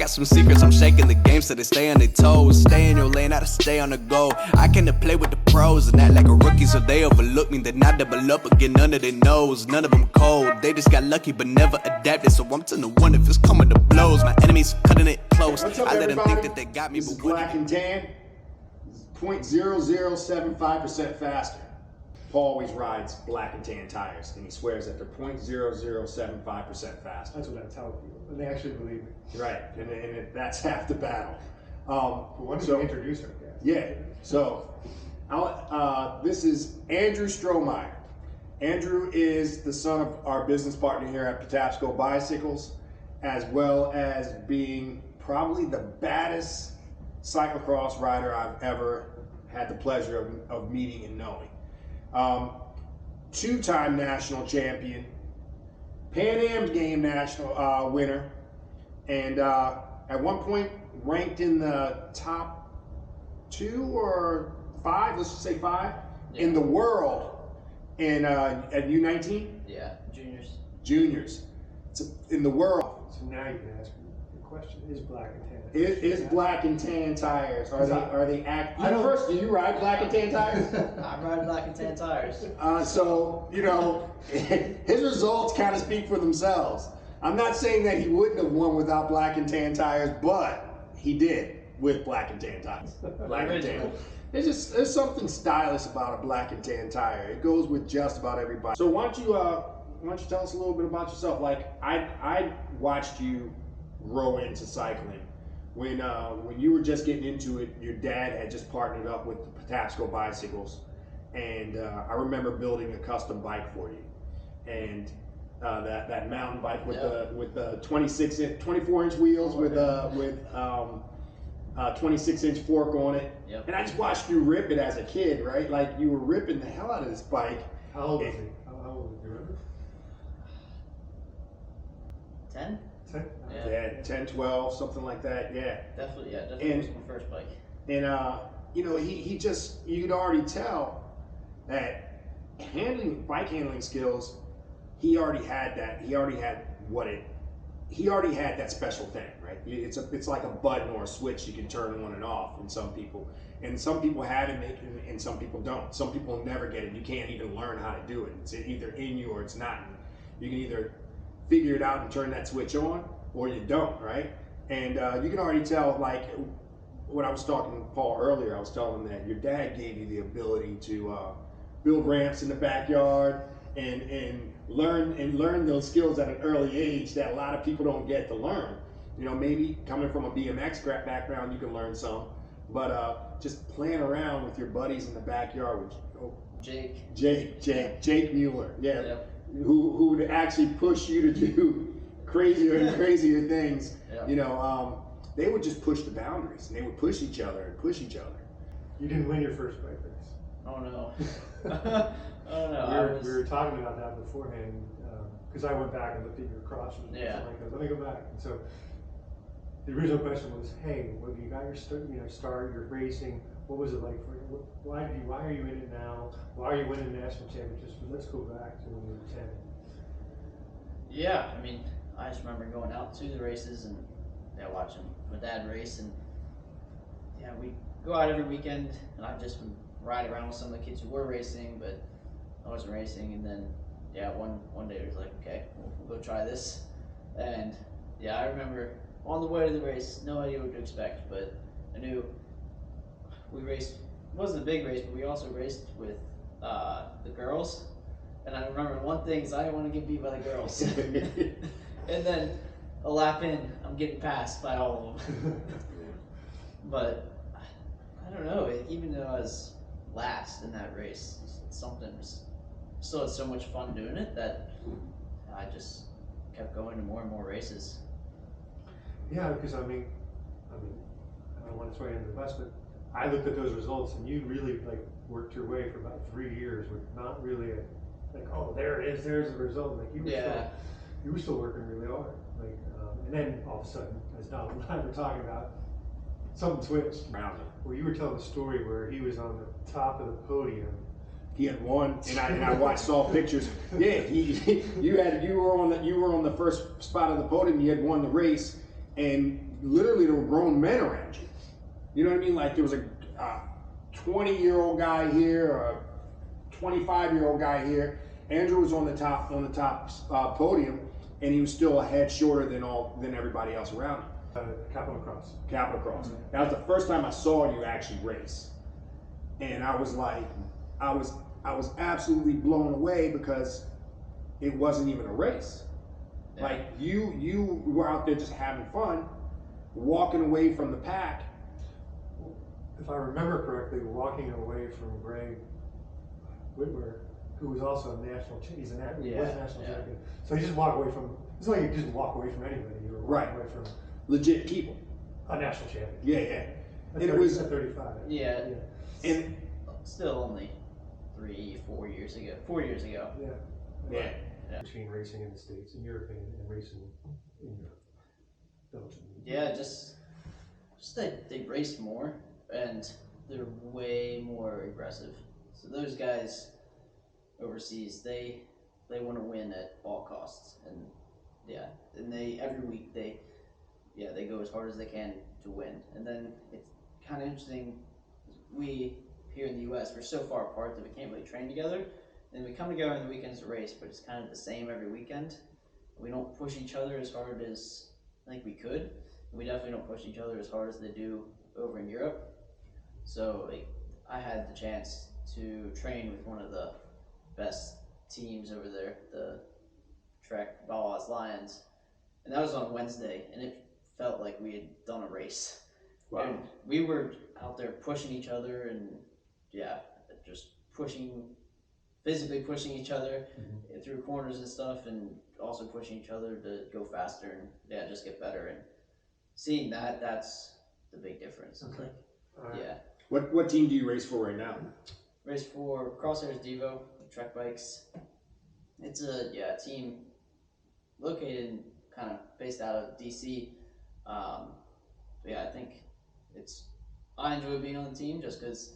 got some secrets, I'm shaking the game so they stay on their toes. Stay in your lane, how to stay on the go. I came to play with the pros and act like a rookie, so they overlook me. They're not double up again under their nose. None of them cold, they just got lucky but never adapted. So I'm 10-1 if it's coming to blows. My enemies cutting it close. What's up, I let them think everybody? that they got me, This is but what? Black and Tan. 0.0075% faster. Paul always rides Black and Tan tires, and he swears that they're 0.0075% faster. That's what I tell people, and they actually believe me. Right, and that's half the battle. Why don't you introduce our guest? Yeah, so this is Andrew Strohmeyer. Andrew is the son of our business partner here at Patapsco Bicycles, as well as being probably the baddest cyclocross rider I've ever had the pleasure of meeting and knowing. Two-time national champion, Pan Am game national winner, and at one point ranked in the top 2 or 5, let's just say 5, in the world in at U19? Yeah, Juniors. So in the world. So now you can ask me the question: Is Black and Tan? Is Black and Tan tires? Are they First, do you ride Black and Tan tires? I ride Black and Tan tires. So you know, his results kind of speak for themselves. I'm not saying that he wouldn't have won without Black and Tan tires, but he did with Black and Tan tires. Black and Tan. There's something stylish about a Black and Tan tire. It goes with just about every bike. So why don't you tell us a little bit about yourself? Like I watched you grow into cycling. When you were just getting into it, your dad had just partnered up with the Patapsco Bicycles, and I remember building a custom bike for you, and that mountain bike with the 24-inch wheels with 26-inch fork on it. Yep. And I just watched you rip it as a kid, right? Like you were ripping the hell out of this bike. How old was he? How old was he? You remember? 10? 10? Yeah, 10, 12, something like that. Yeah. Definitely And- was my first bike. And you know, he just, you could already tell that bike handling skills, he already had that. He already had that special thing, right? It's like a button or a switch you can turn on and off in some people. And some people have it and some people don't. Some people never get it. You can't even learn how to do it. It's either in you or it's not. You can either figure it out and turn that switch on, or you don't, right? And you can already tell, like, when I was talking to Paul earlier, I was telling him that your dad gave you the ability to build ramps in the backyard and learn those skills at an early age that a lot of people don't get to learn. You know, maybe coming from a BMX background, you can learn some, but just playing around with your buddies in the backyard with Jake Mueller, yeah. Yep. Who would actually push you to do crazier and crazier things. Yep. You know, they would just push the boundaries, and they would push each other and push each other. You didn't win your first bike race. Oh no. Oh no. We were talking about that beforehand, because I went back and looked at your cross results. Yeah. And I go, let me go back. And so the original question was, hey, when you got your start, you're racing. What was it like for you? Why are you in it now? Why are you winning national championships? But let's go back to when you were 10. Yeah, I mean, I just remember going out to the races and watching my dad race, and we go out every weekend, and I'd just ride around with some of the kids who were racing, but I wasn't racing. And then one day it was like, okay, we'll go try this. And I remember on the way to the race, no idea what to expect, but I knew we raced. It wasn't a big race, but we also raced with the girls. And I remember one thing is I didn't want to get beat by the girls. And then a lap in, I'm getting passed by all of them. But I don't know, even though I was last in that race, still had so much fun doing it that I just kept going to more and more races. Yeah, because I mean, I don't want to throw you under the bus, but I looked at those results, and you really worked your way for about 3 years with not really oh, there it is, there's the result. Like you were still working really hard. And then all of a sudden, as Donald and I were talking about, something switched. Well, you were telling a story where he was on the top of the podium. He had won, and I saw pictures. Yeah, you were on the first spot of the podium. You had won the race, and literally there were grown men around you. You know what I mean? Like there was a 20-year-old guy here, a 25-year-old guy here. Andrew was on the top podium, and he was still a head shorter than everybody else around him. Cyclocross. Cyclocross. That was the first time I saw you actually race, and I was like, I was absolutely blown away because it wasn't even a race. Yeah. Like you were out there just having fun, walking away from the pack. If I remember correctly, walking away from Greg Whitmer, who was also a national champion. He was a national champion. So you just walk away from. It's like you just walk away from anybody. You were walking away from legit people. A national champion. Yeah. And it was at 35. Yeah. And still only 4 years ago. 4 years ago. Yeah. Between racing in the States and Europe and racing in Europe. Belgium. Yeah, just that they race more and they're way more aggressive. So those guys overseas, they want to win at all costs, and they every week they go as hard as they can to win. And then it's kind of interesting. We here in the U.S. we're so far apart that we can't really train together. And we come together on the weekends to race, but it's kind of the same every weekend. We don't push each other as hard as I think we could. We definitely don't push each other as hard as they do over in Europe. So I had the chance to train with one of the best teams over there, the Trek Balois Lions, and that was on Wednesday, and it felt like we had done a race. Wow. And we were out there pushing each other and just physically pushing each other through corners and stuff, and also pushing each other to go faster and just get better. And seeing that's the big difference. Okay. What team do you race for right now? Race for Crosshairs Devo, Trek Bikes. It's a team located kind of based out of DC. I think I enjoy being on the team just because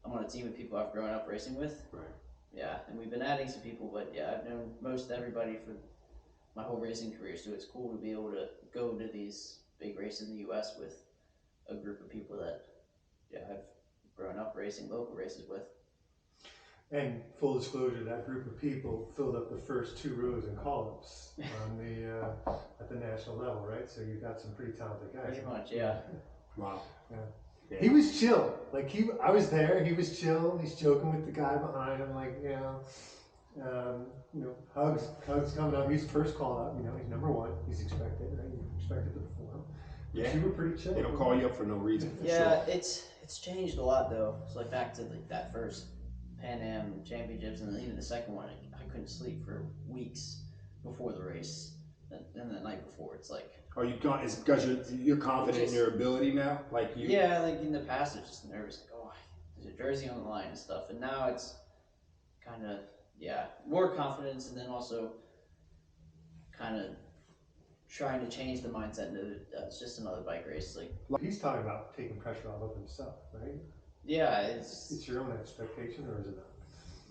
I'm on a team with people I've grown up racing with. Right. Yeah, and we've been adding some people, but I've known most everybody for my whole racing career, so it's cool to be able to go to these big races in the U.S. with a group of people that I've grown up racing local races with. And full disclosure, that group of people filled up the first 2 rows in call-ups on the at the national level, right? So you got some pretty talented guys. Pretty much, yeah. Wow. Yeah. Yeah. He was chill. Like I was there. He was chill. He's joking with the guy behind him, like hugs coming up. He's first called up. He's number 1. He's expected, right? He's expected to perform. Yeah. You were pretty chill. They don't call you up for no reason. For sure. It's changed a lot though. So back to that first Pan Am Championships, and then even the second one, I couldn't sleep for weeks before the race, and the night before. It's like. Are you? Is it because you're confident in your ability now? Like you? Yeah, like in the past, I was just nervous. Like, oh, there's a jersey on the line and stuff. And now it's kind of more confidence, and then also kind of trying to change the mindset into it's just another bike race. Like he's talking about taking pressure off of himself, right? Yeah, it's your own expectation, or is it not?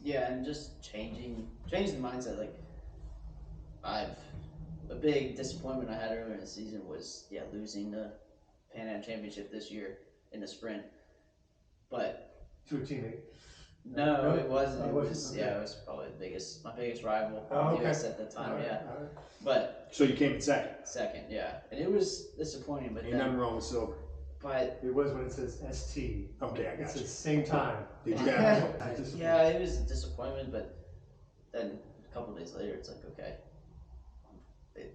Yeah, and just changing the mindset. Like a big disappointment I had earlier in the season was losing the Pan Am Championship this year in the sprint. But to a teammate? No, it wasn't. It was okay. It was probably my biggest rival in the US at the time. All right. But so you came in second. Second, and it was disappointing. But ain't nothing wrong with silver. But it was when it says ST. Okay, I got you. It says same time. Did you have it was a disappointment. But then a couple of days later, it's like okay.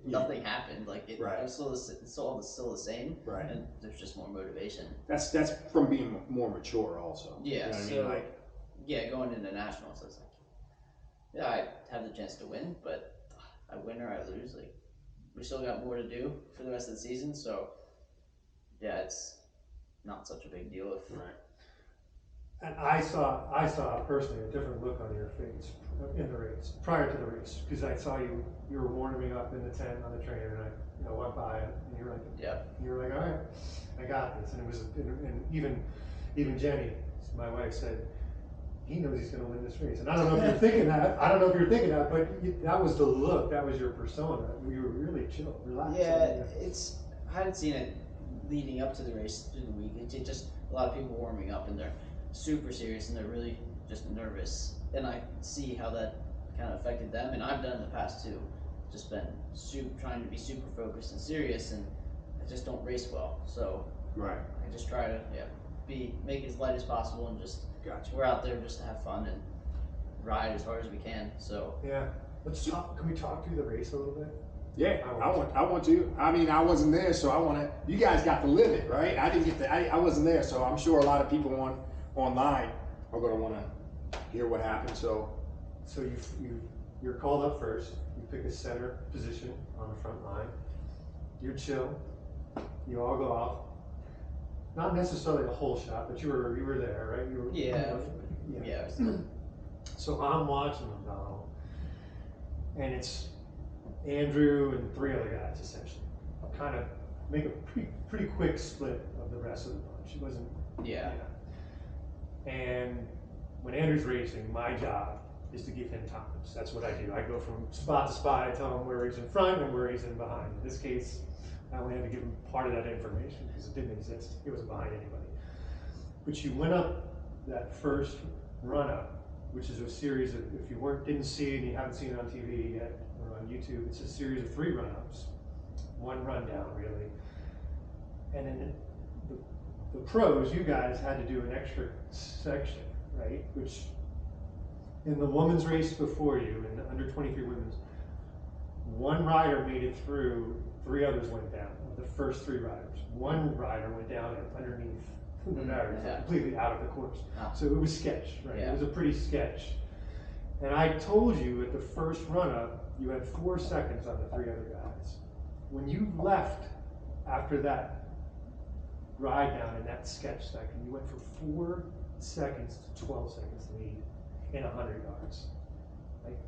Nothing happened. Like it was it's all still the same. Right. And there's just more motivation. That's from being more mature, also. Yeah. You know what so I mean? going into nationals, it's like I have the chance to win, but I win or I lose. Like we still got more to do for the rest of the season. So it's not such a big deal if. Right. And I saw personally a different look on your face in the race, prior to the race, because I saw you were warming up in the tent on the trainer, and I went by it, and you were like, all right, I got this, and it was, and even Jenny, my wife, said, he knows he's going to win this race, and I don't know if you're thinking that, but that was the look, that was your persona. You were really chill, relaxed. Yeah, I hadn't seen it leading up to the race through the week. It just a lot of people warming up and they're super serious and they're really just nervous. And I see how that kind of affected them, and I've done in the past too. Just been trying to be super focused and serious, and I just don't race well. So Right. I just try to make it as light as possible and just Gotcha. we're out there just to have fun and ride as hard as we can. So Yeah. Let's talk. Can we talk through the race a little bit? Yeah, I want to. I mean, I wasn't there, so I want to. You guys got to live it, right? I didn't get to. I wasn't there, so I'm sure a lot of people online are going to want to hear what happened. So you're called up first. You pick a center position on the front line. You're chill. You all go off. Not necessarily a whole shot, but you were there, right? You were, yeah. So I'm watching McDonald, and it's Andrew and 3 other guys essentially. Kind of make a pretty quick split of the rest of the bunch. It wasn't. Yeah. And when Andrew's racing, my job is to give him times. That's what I do. I go from spot to spot. I tell him where he's in front and where he's in behind. In this case, I only had to give him part of that information because it didn't exist. It wasn't behind anybody. But you went up that first run up, which is a series of, if you didn't see it and you haven't seen it on TV yet or on YouTube, it's a series of 3 run-ups, 1 rundown really. And then the pros, you guys had to do an extra section, right? Which in the women's race before you, in the under 23 women's, 1 rider made it through, 3 others went down. Of the first 3 riders, 1 rider went down underneath the barrier, completely out of the course. So it was sketch, right? Yeah. It was a pretty sketch. And I told you at the first run up, you had 4 seconds on the 3 other guys. When you left after that ride down in that sketch section, you went from 4 seconds to 12 seconds lead in 100 yards. Like,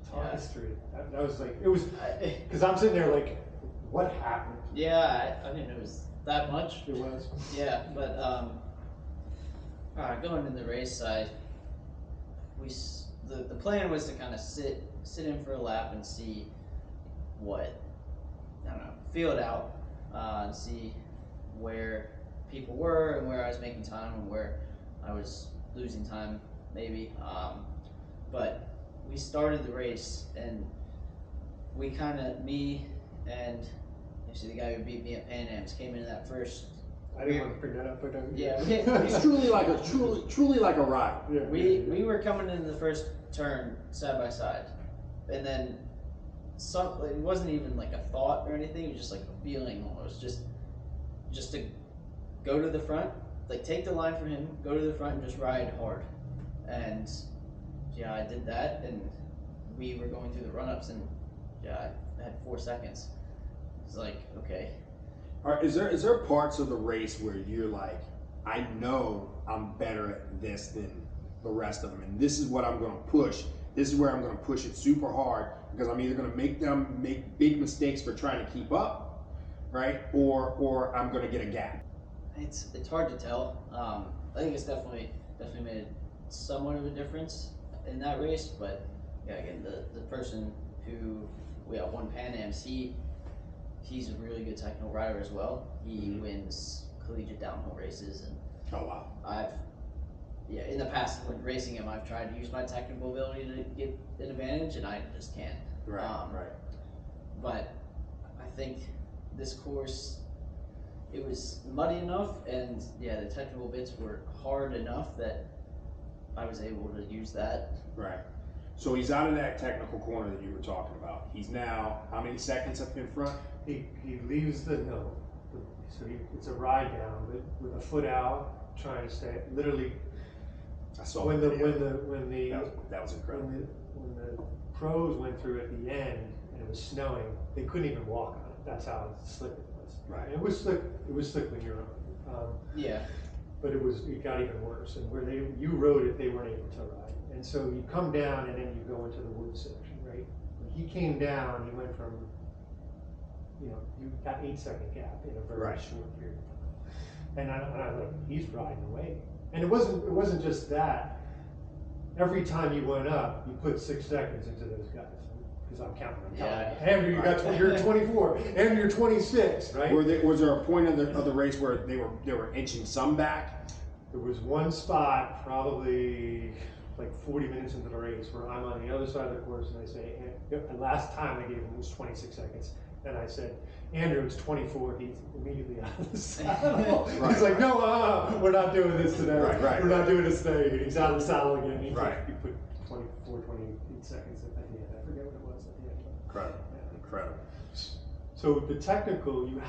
talk us through it. That was like, it was, because I'm sitting there like, what happened? Yeah, I didn't know it was that much. It was. Yeah, but going in the race, the plan was to kind of sit in for a lap and see what, I don't know, feel it out and see where people were and where I was making time and where I was losing time maybe. But we started the race and we kind of, me and actually the guy who beat me at Pan Am's came into that first. I didn't want to bring that up, but yeah, it's truly like a ride. Yeah, we were coming into the first turn side by side, and then it wasn't even like a thought or anything. It was just like a feeling almost, just to go to the front, like take the line from him, go to the front, and just ride hard. And yeah, I did that, and we were going through the run-ups, and yeah, I had 4 seconds. It's like, okay. All right, is there parts of the race where you're like, I know I'm better at this than the rest of them, and this is what I'm going to push. This is where I'm going to push it super hard because I'm either going to make them make big mistakes for trying to keep up, right? Or I'm going to get a gap. It's hard to tell. I think it's definitely made somewhat of a difference in that race, but yeah, again, the person who won Pan Am's, he's a really good technical rider as well. He wins collegiate downhill races, and oh wow, in the past when racing him, I've tried to use my technical ability to get an advantage, and I just can't. Right. But I think this course, it was muddy enough, and yeah, the technical bits were hard enough that I was able to use that. Right. So he's out of that technical corner that you were talking about. He's now how many seconds up in front? He leaves so it's a ride down, but with a foot out, trying to stay. Literally, I saw when the the video. That was incredible. When the pros went through at the end and it was snowing, they couldn't even walk on it. That's how slick it was. Right. And it was slick. It was slick when you were on. Yeah. But it got even worse. And where you rode it, they weren't able to ride. And so you come down and then you go into the woods section, right? When he came down, he went from, you got 8-second gap in a very short period of time. And I was like, he's riding away. And it wasn't just that. Every time you went up, you put 6 seconds into those guys. because I'm counting. Yeah. Andrew, you're 24. Andrew, you're 26, right? Was there a point of the race where they were inching some back? There was one spot, probably like 40 minutes into the race, where I'm on the other side of the course, and I say, and last time I gave him was 26 seconds, and I said, Andrew, it's 24. He's immediately out of the saddle. He's like, no, we're not doing this today. We're not doing this today. He's out of the saddle again. He put 24, 28 seconds at the end. I forget what it was at the end. Incredible. Incredible. So the technical, you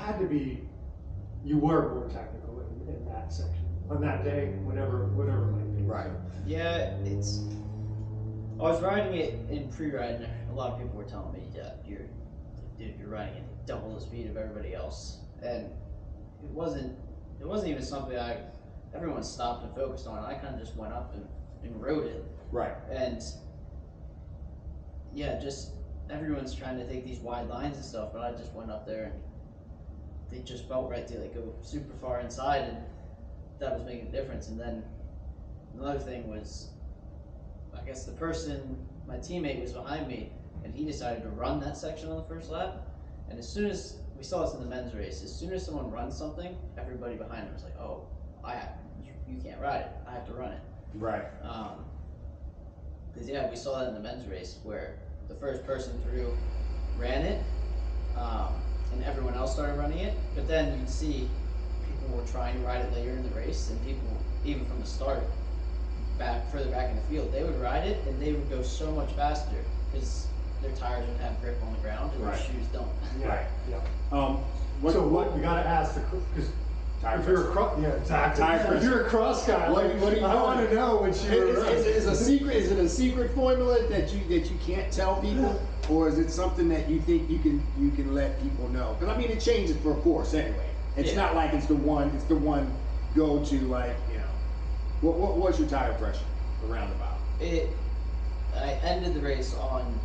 were more technical in that section on that day, whatever it might be. Right. Yeah, I was riding it in pre-ride, and a lot of people were telling me, yeah, you're riding it double the speed of everybody else, and it wasn't even something everyone stopped and focused on. I kind of just went up and rode it. Right. And yeah, just everyone's trying to take these wide lines and stuff, but I just went up there and they just felt right to like go super far inside, and that was making a difference. And then another thing was, I guess my teammate was behind me, and he decided to run that section on the first lap. And as soon as we saw this in the men's race, as soon as someone runs something, everybody behind him was like, "Oh, you can't ride it. I have to run it." Right. Because we saw that in the men's race where the first person through ran it, and everyone else started running it. But then you'd see people were trying to ride it later in the race, and people, even from the start, further back in the field, they would ride it and they would go so much faster because their tires would have grip on the ground and their shoes don't. Right. Yeah. What we gotta ask because if you're a cross, if you're a cross guy, I want to know when is it a secret formula that you can't tell people, or is it something that you think you can let people know? Because I mean, it changes for a course anyway. It's not like it's the one go to, like, you know. What was your tire pressure around about? I ended the race on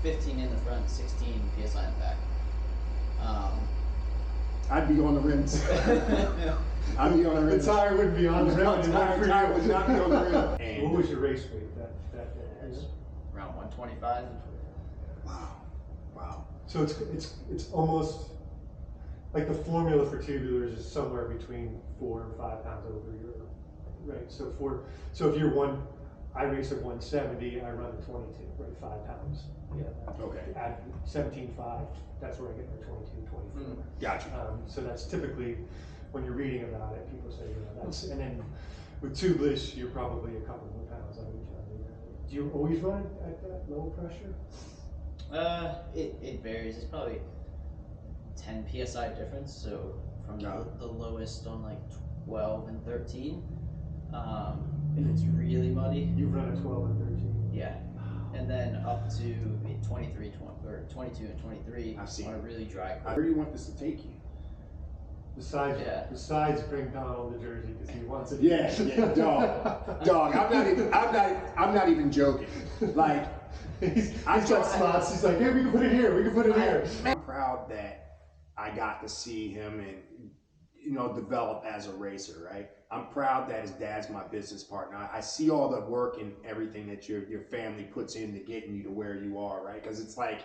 15 in the front, 16 psi in the back. I'd be on the rims. I'd be on the rims. The tire wouldn't be on the rim. The tire would not be on the rim. And what was your race weight that day? Around 125. Wow. So it's almost like the formula for tubulars is somewhere between 4 and 5 pounds over your right. So if you're I race at 170, I run at 22, right? 5 pounds. Yeah. Okay. Add 17.5. That's where I get my 22, 24. Gotcha. So that's typically when you're reading about it, people say, that's, and then with tubeless, you're probably a couple more pounds on each other. Do you always run at that low pressure? It varies. It's probably 10 psi difference. So from the lowest on like 12 and 13. If it's really muddy. You run at 12 and 13. Yeah. And then up to 23, 22 and 23 on a really dry course. Where do you want this to take you? Besides bring Donald to Jersey because he wants it. Yeah, dog. I'm not even joking. Like, he's got spots. He's like, hey, we can put it here. We can put it here. I'm proud that I got to see him and develop as a racer, right? I'm proud that his dad's my business partner. I see all the work and everything that your family puts into getting you to where you are, right? Because it's like,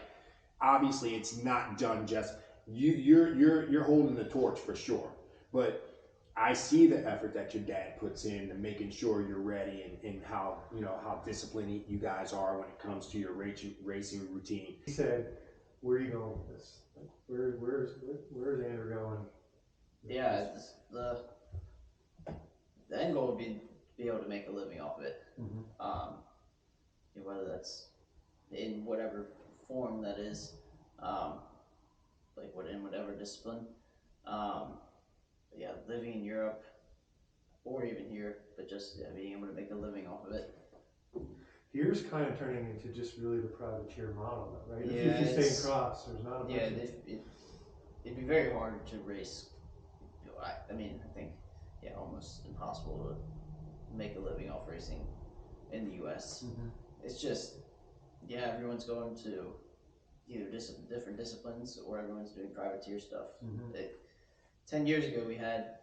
obviously, it's not done just you're holding the torch for sure, but I see the effort that your dad puts into making sure you're ready and how how disciplined you guys are when it comes to your racing routine. He said, "Where are you going with this? Like, where's Andrew going?" Yeah, the end goal would be able to make a living off of it. Whether that's in whatever form that is, in whatever discipline. Living in Europe or even here, but just being able to make a living off of it. Here's kind of turning into just really the privateer model, right? Yeah, if you stay across, there's not a bunch it'd be very hard to race. I think almost impossible to make a living off racing in the U.S. It's just everyone's going to either different disciplines or everyone's doing privateer stuff. 10 years ago we had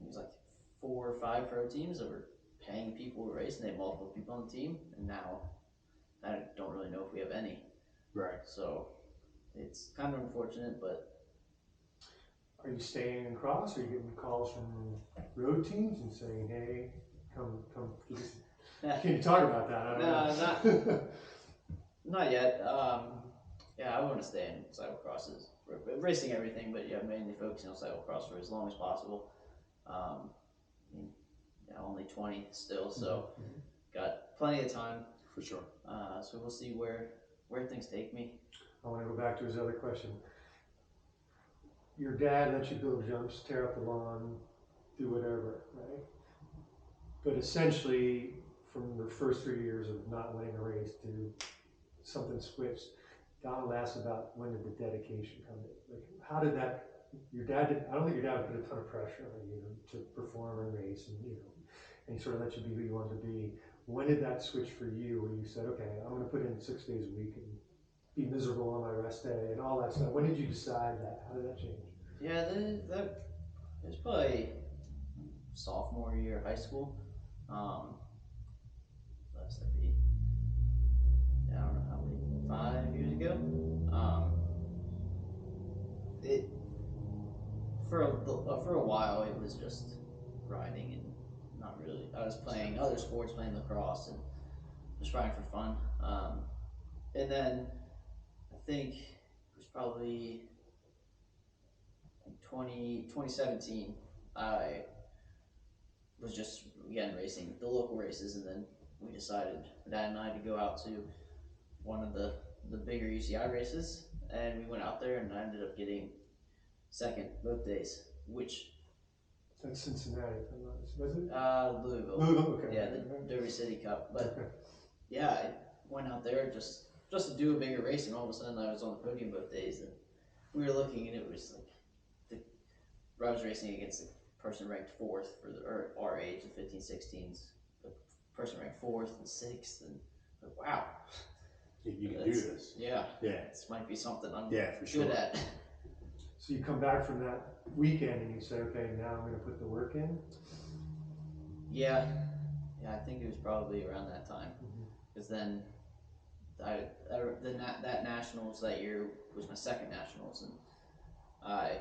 it was like 4 or 5 pro teams that were paying people to race, and they had multiple people on the team, and now I don't really know if we have any. Right. So it's kind of unfortunate, but Are you staying in cross? Are you getting calls from road teams and saying, "Hey, come"? Can you talk about that? I don't know. not yet. Yeah, I want to stay in cyclocrosses, racing everything, but yeah, mainly focusing on cyclocross for as long as possible. I mean, yeah, only 20 still, so got plenty of time. For sure. So we'll see where things take me. I want to go back to his other question. Your dad let you build jumps, tear up the lawn, do whatever, right? But essentially, from the first 3 years of not winning a race to something switched, Donald asked about when did the dedication come in? Like, how did that? Your dad did. I don't think your dad put a ton of pressure on you to perform and race, and and he sort of let you be who you wanted to be. When did that switch for you, where you said, "Okay, I'm going to put in 6 days a week and be miserable on my rest day and all that stuff"? When did you decide that? How did that change? Yeah, that it was probably sophomore year of high school. That's to be, I don't know how many, 5 years ago. It for a while it was just riding and not really. I was playing other sports, playing lacrosse and just riding for fun. And then I think it was probably 2017, I was just again racing the local races, and then we decided, Dad and I, to go out to one of the bigger UCI races, and we went out there, and I ended up getting second both days, which That's Cincinnati, if I'm not mistaken. Was it? Louisville. Louisville, okay. Yeah, the Derby City Cup. But yeah, I went out there just to do a bigger race, and all of a sudden I was on the podium both days, and we were looking, and it was like I was racing against a person ranked 4th for our age, the 15-16s. The person ranked 4th and 6th, and like, wow, You can do this. Yeah, Yeah. this might be something I'm For sure. good at. So you come back from that weekend and you say, "Okay, now I'm going to put the work in." Yeah, I think it was probably around that time, because then that nationals that year was my second nationals, and I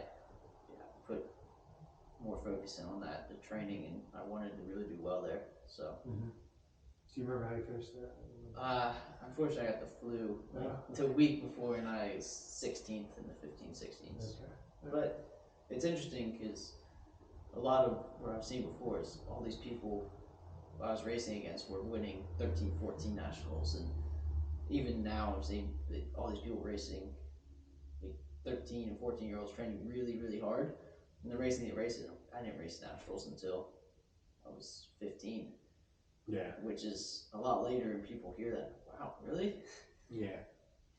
put more focus in on that, the training, and I wanted to really do well there. So. Do you remember how you finished that? Unfortunately, I got the flu the week before, and I was 16th in the 15-16s. Okay. But it's interesting because a lot of what I've seen before is all these people I was racing against were winning 13, 14 nationals, and even now I'm seeing all these people racing like 13 and 14-year-olds training really, really hard, and they're racing the races. I didn't race nationals until I was 15. Yeah. Which is a lot later, and people hear that. Wow, really? Yeah.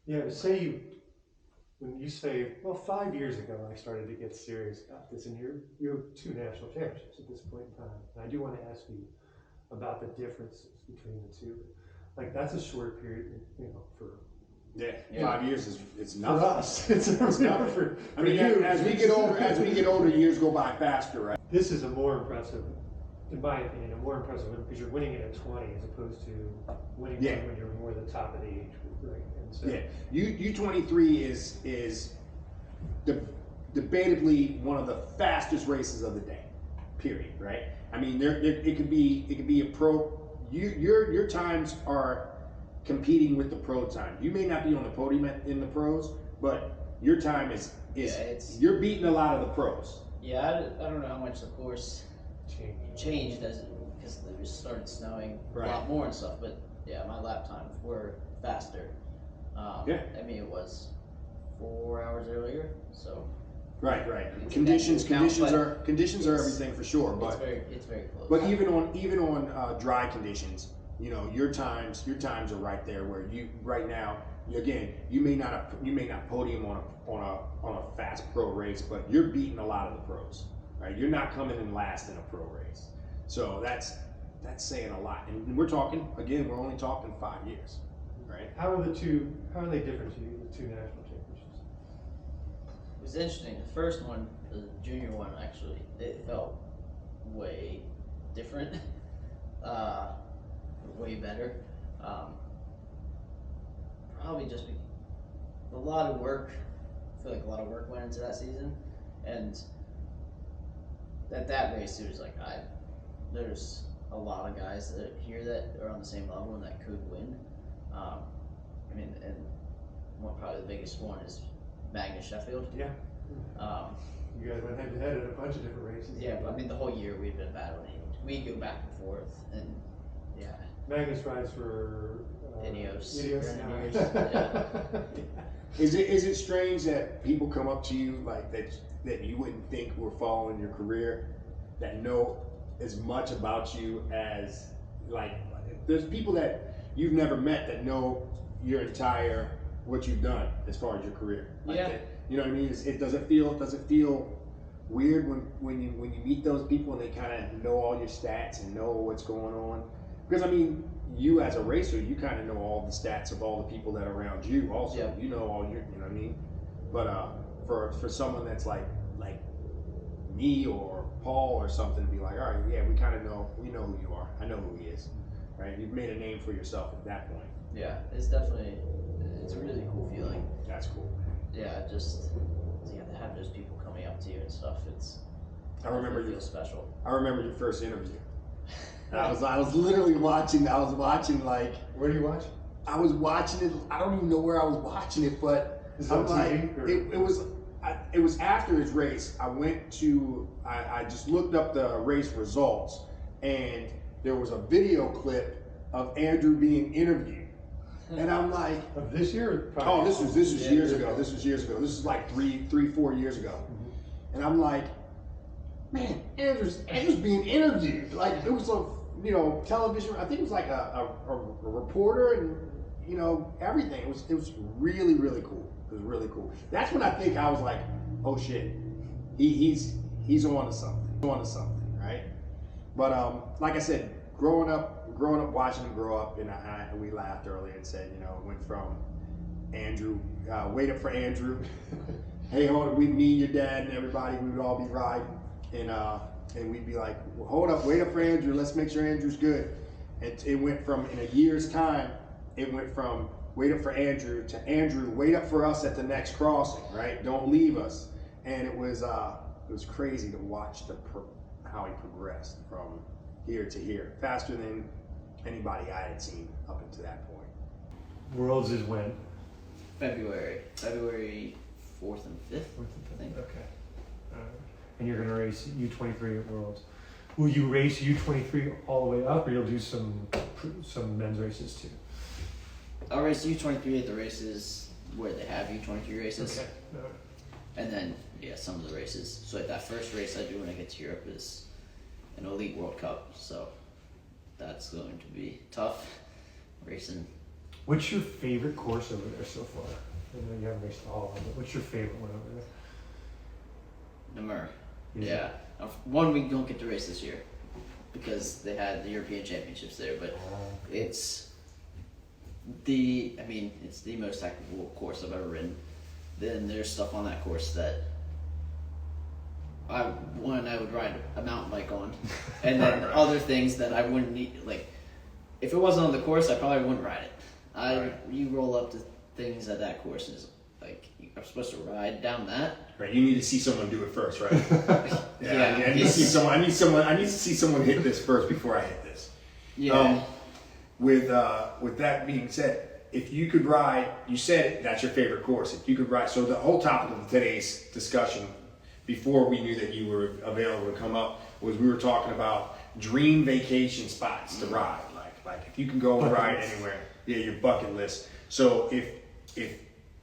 Yeah, but when you say, well, 5 years ago I started to get serious about this, and you're 2 national championships at this point in time. And I do want to ask you about the differences between the two. Like, that's a short period, for. Yeah. 5 years it's nothing. For us, it's nothing. I mean, as we get older, years go by faster, right? This is a more impressive, in my opinion, because you're winning it at 20 as opposed to winning when you're more the top of the age group, right? And so, U23 is debatably one of the fastest races of the day. Period. Right? I mean, it could be a pro. Your times are competing with the pro time. You may not be on the podium in the pros, but your time is you're beating a lot of the pros. Yeah, I don't know how much the course changed because it just started snowing a lot more and stuff. But yeah, my lap times were faster. I mean, it was 4 hours earlier, so. Right. Conditions are everything for sure, but it's very close. But even on dry conditions, your times are right there where right now you may not podium on a fast pro race, but you're beating a lot of the pros. Right? You're not coming in last in a pro race, so that's saying a lot. And we're only talking 5 years, right? How are they different to you, the 2 national championships? It was interesting. The first one, the junior one, actually, it felt way different, way better. probably just a lot of work. I feel like a lot of work went into that season, and at that race, it was like there's a lot of guys that here that are on the same level and that could win. I mean, and probably the biggest one is Magnus Sheffield. Yeah. You guys went head to head at a bunch of different races. Yeah, but I mean, the whole year we've been battling. We go back and forth, and yeah. Magnus rides for Ineos. Ineos. Yeah. Is it strange that people come up to you like that you wouldn't think were following your career, that know as much about you as like there's people that you've never met that know your entire what you've done as far as your career. Like Yeah. that, you know what I mean? Does it feel weird when you meet those people and they kind of know all your stats and know what's going on? Because I mean, you as a racer, you kind of know all the stats of all the people that are around you. Also, Yeah. you know all your, you know what I mean. But for someone that's like me or Paul or something, to be like, all right, yeah, we kind of know, we know who you are. I know who he is, right? You've made a name for yourself at that point. Yeah, it's a really cool feeling. That's cool. Yeah, just to have those people coming up to you and stuff. I remember it feels special. I remember your first interview. I was literally watching. I was watching like. Where do you watch? I was watching it. I don't even know where I was watching it, but Is it I'm on like, TV, it was. It was after his race. I went to. I just looked up the race results, and there was a video clip of Andrew being interviewed, and I'm like, Of this year? Or oh, this was Yeah. years ago. This was years ago. This is like 4 years ago, and I'm like, man, Andrew's being interviewed. Like it was a television. I think it was like a reporter and everything. It was really really cool. It was really cool. That's when I think I was like, oh shit, he's on to something, right? But like I said, growing up watching him grow up, and we laughed earlier and said, it went from Andrew, wait up for Andrew. Hey, hold up, me, your dad, and everybody, we would all be riding, and we'd be like, well, hold up, wait up for Andrew. Let's make sure Andrew's good. And it went from, in a year's time, it went from wait up for Andrew to Andrew, wait up for us at the next crossing, right? Don't leave us. And it was crazy to watch how he progressed from here to here, faster than anybody I had seen up until that point. Worlds is when? February 4th and 5th, I think. Okay. And you're going to race U23 at Worlds. Will you race U23 all the way up, or you'll do some men's races too? I'll race U23 at the races where they have U23 races. Okay. All right. And then, some of the races. So like that first race I do when I get to Europe is an Elite World Cup. So that's going to be tough racing. What's your favorite course over there so far? I know you haven't raced all of them, but what's your favorite one over there? Namur. Is Yeah. One we don't get to race this year because they had the European Championships there, but it's the most technical course I've ever ridden. Then there's stuff on that course that I would ride a mountain bike on, and then other things that I wouldn't need. Like, if it wasn't on the course, I probably wouldn't ride it. You roll up to things at that course, and it's like I'm supposed to ride down that. Right, you need to see someone do it first, right? Yeah. I need to see someone. I need to see someone hit this first before I hit this. Yeah. With that being said, if you could ride, you said that's your favorite course. If you could ride, so the whole topic of today's discussion, before we knew that you were available to come up, was we were talking about dream vacation spots to ride. Like if you can go and ride anywhere, your bucket list. So if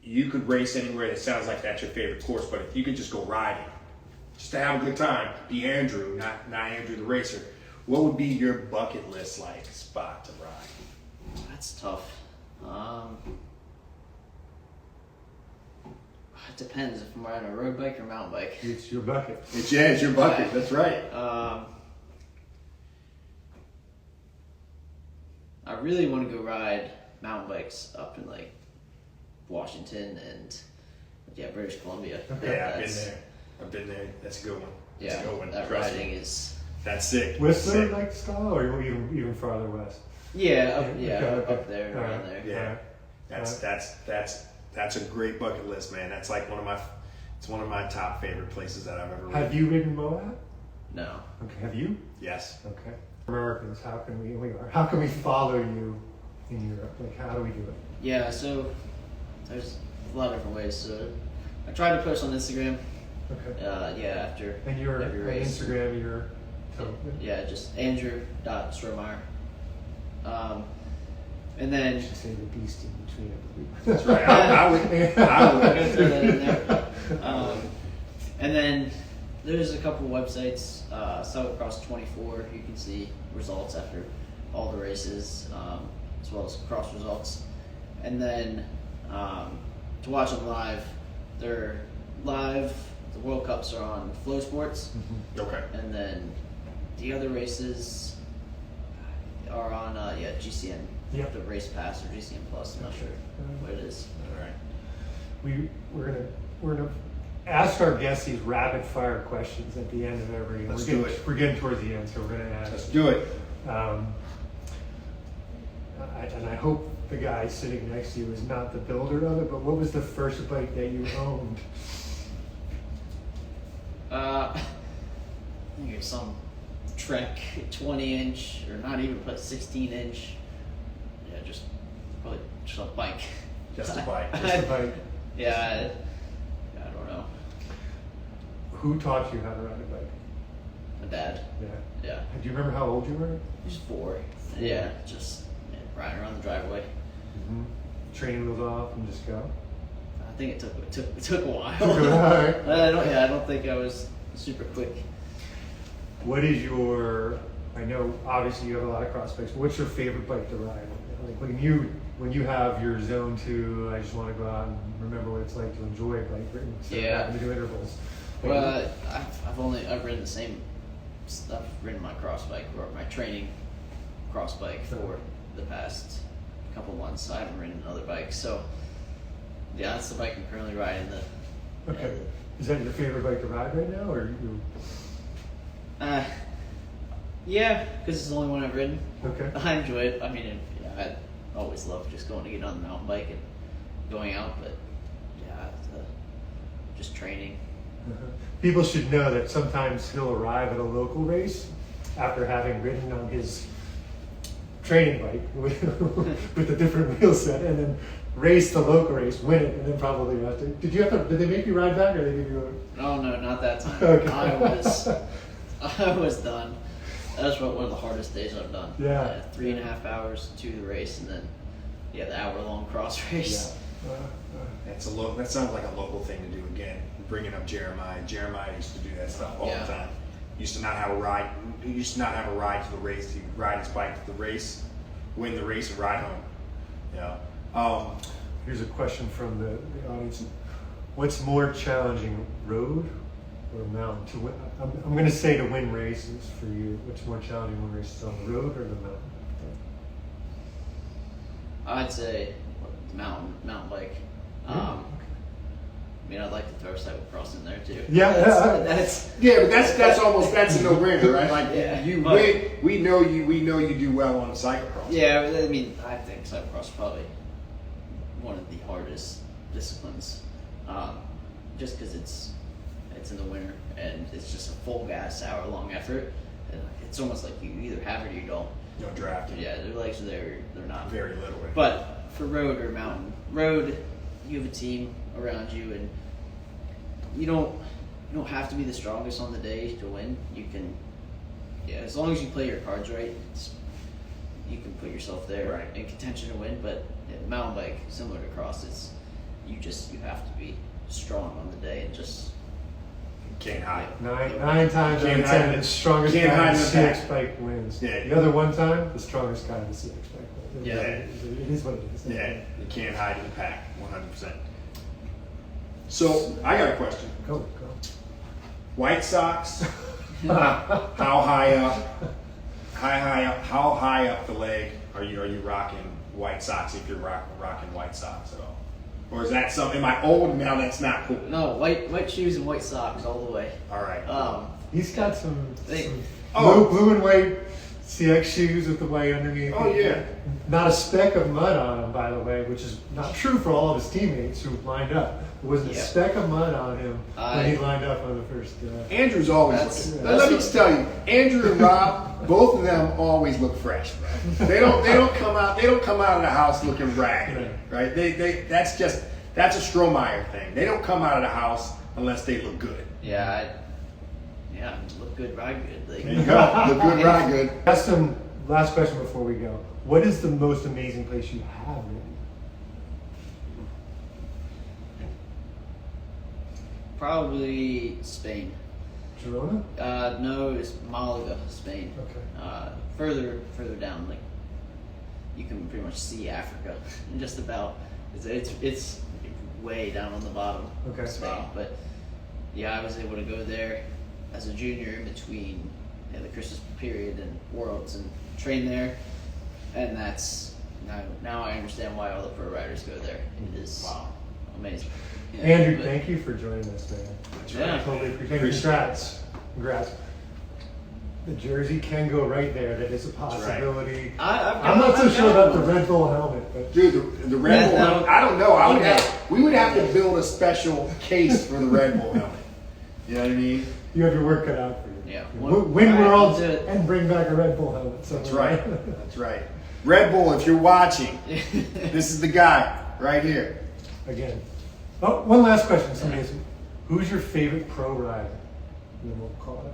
you could race anywhere, that sounds like that's your favorite course. But if you could just go riding, just to have a good time, be Andrew, not Andrew the racer, what would be your bucket list like spot to ride? That's tough. It depends if I'm riding a road bike or mountain bike. It's your bucket. It's your bucket. That's right. I really want to go ride mountain bikes up in like Washington and British Columbia. Yeah, I've been there. That's a good one. That's Yeah, a good one. that Trust riding me. is. That's sick. Whistler Sick. like style, or even farther west? Yeah, Okay. up there, All around right. there. Yeah. That's a great bucket list, man. That's like one of my top favorite places that I've ever ridden. Have you ridden Moab? No. Okay. Have you? Yes. Okay. Americans, how can we follow you in Europe? Like, how do we do it? Yeah, so there's a lot of different ways. So I try to post on Instagram. Okay. After And you're every on race. Instagram, you're Yeah, just Andrew.Strohmeyer. And then I should say the beast in between everybody. That's right. I would. I'm gonna throw that in there. And then there's a couple websites, Cyclocross 24. You can see results after all the races, as well as cross results. And then to watch them live, they're live. The World Cups are on Flow Sports, Okay. and then the other races are on GCN. Yep. The Race Pass or GCN Plus. I'm not sure what it is. All right. We're gonna ask our guests these rapid fire questions at the end of every. Let's do it. We're getting towards the end, so we're gonna ask. Let's do it. And I hope the guy sitting next to you is not the builder of it. But what was the first bike that you owned? I think it's some Trek 20-inch, or not even, but 16-inch. Yeah, just probably just a bike. Just a bike. Just a bike. Yeah, I don't know. Who taught you how to ride a bike? My dad. Yeah. Yeah, Do you remember how old you were? he's 4. Yeah, just riding around the driveway. Training wheels off and just go. I think it took a while. Alright. I don't think I was super quick. What is your? I know obviously you have a lot of cross bikes. What's your favorite bike to ride? Like when you have your zone 2, I just want to go out and remember what it's like to enjoy bike riding. Yeah. Having to do intervals. Well, I've ridden the same. I've ridden my cross bike or my training cross bike for the past couple months. I haven't ridden another bike, so yeah, that's the bike I'm currently riding. Okay. Is that your favorite bike to ride right now, or you? Yeah, because it's the only one I've ridden. Okay. I enjoy it. I mean, I always love just going to get on the mountain bike and going out, but yeah, just training. People should know that sometimes he'll arrive at a local race after having ridden on his training bike with a different wheel set, and then race the local race, win it, and then probably have to. Did they make you ride back, or did they give you a? Oh no, not that time. Okay. I was done. That was one of the hardest days I've done. Yeah. 3.5 hours to the race, and then the hour-long cross race. Yeah. That sounds like a local thing to do again. Bringing up Jeremiah. Jeremiah used to do that stuff all the time. Used to not have a ride. He used to not have a ride to the race. He'd ride his bike to the race, win the race, and ride home. Yeah. Here's a question from the audience. What's more challenging, road or mountain? To win, I'm going to say to win races for you. What's more challenging, win races on the road or the mountain? I'd say the mountain bike. I mean, I'd like to throw cyclocross in there too. Yeah, that's that's a no-brainer, right? Like Yeah. you win, we know you do well on the cyclocross. yeah. I mean, I think cyclocross is probably one of the hardest disciplines, just because it's in the winter and it's just a full gas hour-long effort. And it's almost like you either have it or you don't. No draft. Yeah, their legs are there, they're not. Very little. But for road or mountain, road, you have a team around you, and you don't have to be the strongest on the day to win. You can, as long as you play your cards right, you can put yourself there in contention to win. But mountain bike, similar to cross, you have to be strong on the day and just can't hide. Nine times out of Can't 10, hide. the strongest Can't guy hide in the in the pack. CX bike wins. Yeah. The other one time, the strongest guy in the CX bike wins. Yeah. It is what it is. Yeah, you can't hide in the pack, 100%. So I got a question. Go. White Sox. How high up? How high up the leg are you rocking White Sox if you're rocking White Sox at all? Or is that something? Am I old now? That's not cool. no white shoes and white socks all the way. All right. He's got some Oh. blue and white CX shoes with the white underneath. Oh, yeah. Not a speck of mud on him, by the way, which is not true for all of his teammates who lined up. There wasn't a Yeah. speck of mud on him when he lined up on the first. Andrew's always looking. Let me just tell you, Andrew and Rob, both of them always look fresh, bro. They don't come out of the house looking ragged, right? That's a Strohmeyer thing. They don't come out of the house unless they look good. Yeah, look good, ride good. Like, There you go. Look good, ride good. Ask some last question before we go. What is the most amazing place you have ridden? probably Spain. Girona? No, it's Malaga, Spain. Okay. Further down, like you can pretty much see Africa, just about. It's way down on the bottom Okay. of Spain, but yeah, I was able to go there as a junior in between the Christmas period and Worlds and train there, and that's now I understand why all the pro riders go there. It is amazing. Yeah, Andrew, but- thank you for joining us, man. Yeah. I totally appreciate it. Congrats. The jersey can go right there. That is a possibility. I'm not so sure about the Red Bull helmet, but Dude, the Red Bull helmet, I don't know. We would have to build a special case for the Red Bull helmet. You know what I mean? you have your work cut out for you. Yeah. Win All right, Worlds I'll do it. and bring back a Red Bull helmet. That's right. That's right. Red Bull, if you're watching, this is the guy right here. Again. Oh, one last question. Somebody asked me, who's your favorite pro rider? And then we'll call it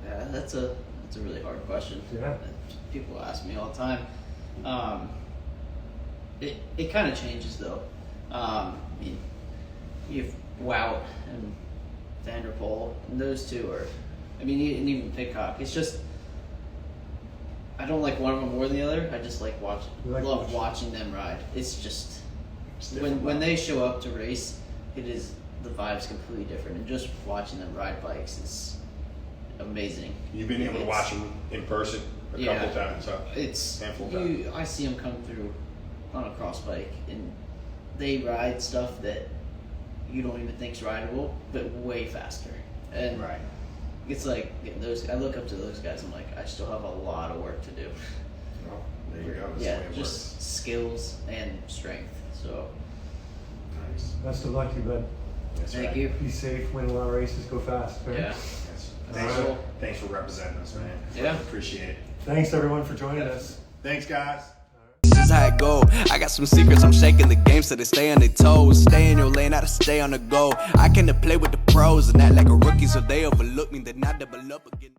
Yeah, that's a really hard question. Yeah. People ask me all the time. It kind of changes though. I mean, you have Wout and Vanderpool, and those two are. I mean, and even Pidcock. It's just I don't like one of them more than the other. I just like watching. You like Love watching them ride. It's just when they show up to race, it is the vibe's completely different, and just watching them ride bikes is amazing. You've been able to watch him in person a couple times, huh? It's Handful of times. I see them come through on a cross bike, and they ride stuff that you don't even think's rideable, but way faster. And Right. it's like those. I look up to those guys. I'm like, I still have a lot of work to do. Well, there you go. That's Yeah, the way it just works. skills and strength. So Nice. Best of luck to you, bud. That's thank right. you. Be safe, win a lot of races, go fast. Right? Yeah. Yes. All right. Thanks for representing us, man. Yeah. Appreciate it. Thanks everyone for joining us. Thanks, guys. This is how it go. I got some secrets, I'm shaking the game so they stay on their toes. Stay in your lane, how to stay on the go. I came to play with the pros and act like a rookie so they overlook me, then I double up again.